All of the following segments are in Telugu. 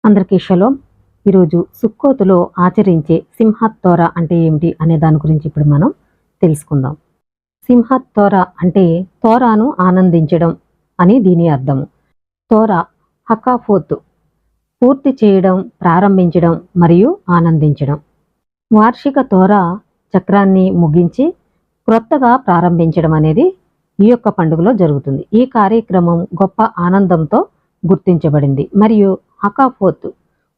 అందరికీ షలోం. ఈరోజు సుక్కోతులో ఆచరించే సింహత్ తోరా అంటే ఏమిటి అనే దాని గురించి ఇప్పుడు మనం తెలుసుకుందాం. సింహత్ తోరా అంటే తోరాను ఆనందించడం అని దీని అర్థము. తోరా హకాఫోత్ పూర్తి చేయడం, ప్రారంభించడం మరియు ఆనందించడం. వార్షిక తోరా చక్రాన్ని ముగించి క్రొత్తగా ప్రారంభించడం అనేది ఈ యొక్క పండుగలో జరుగుతుంది. ఈ కార్యక్రమం గొప్ప ఆనందంతో గుర్తించబడింది మరియు హకాఫోత్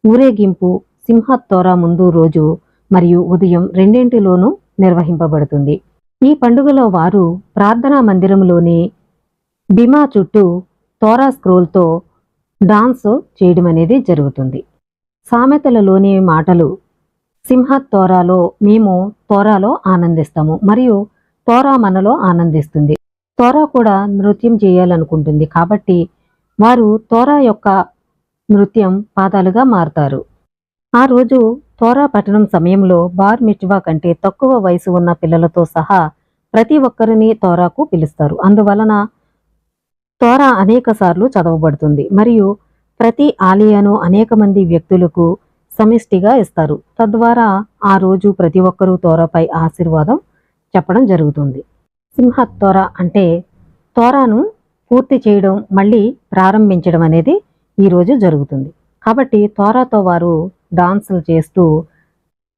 ఊరేగింపు సింహత్ తోరా ముందు రోజు మరియు ఉదయం రెండింటిలోనూ నిర్వహింపబడుతుంది. ఈ పండుగలో వారు ప్రార్థనా మందిరంలోని బిమా చుట్టూ తోరా స్క్రోల్తో డాన్స్ చేయడం అనేది జరుగుతుంది. సామెతలలోని మాటలు సింహత్ తోరాలో మేము తోరాలో ఆనందిస్తాము మరియు తోరా మనలో ఆనందిస్తుంది. తోరా కూడా నృత్యం చేయాలనుకుంటుంది కాబట్టి వారు తోరా యొక్క నృత్యం పాదాలుగా మారతారు. ఆ రోజు తోరా పఠనం సమయంలో బార్ మిట్వా కంటే తక్కువ వయసు ఉన్న పిల్లలతో సహా ప్రతి ఒక్కరిని తోరాకు పిలుస్తారు. అందువలన తోరా అనేక సార్లు చదవబడుతుంది మరియు ప్రతి ఆలియాను అనేక మంది వ్యక్తులకు సమిష్టిగా ఇస్తారు. తద్వారా ఆ రోజు ప్రతి ఒక్కరూ తోరాపై ఆశీర్వాదం చెప్పడం జరుగుతుంది. సింహత్ తోరా అంటే తోరాను పూర్తి చేయడం, మళ్ళీ ప్రారంభించడం అనేది ఈరోజు జరుగుతుంది. కాబట్టి తోరాతో వారు డాన్సులు చేస్తూ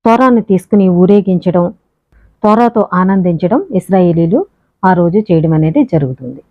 తోరాను తీసుకుని ఊరేగించడం, తోరాతో ఆనందించడం ఇశ్రాయేలీలు ఆ రోజు చేయడం అనేది జరుగుతుంది.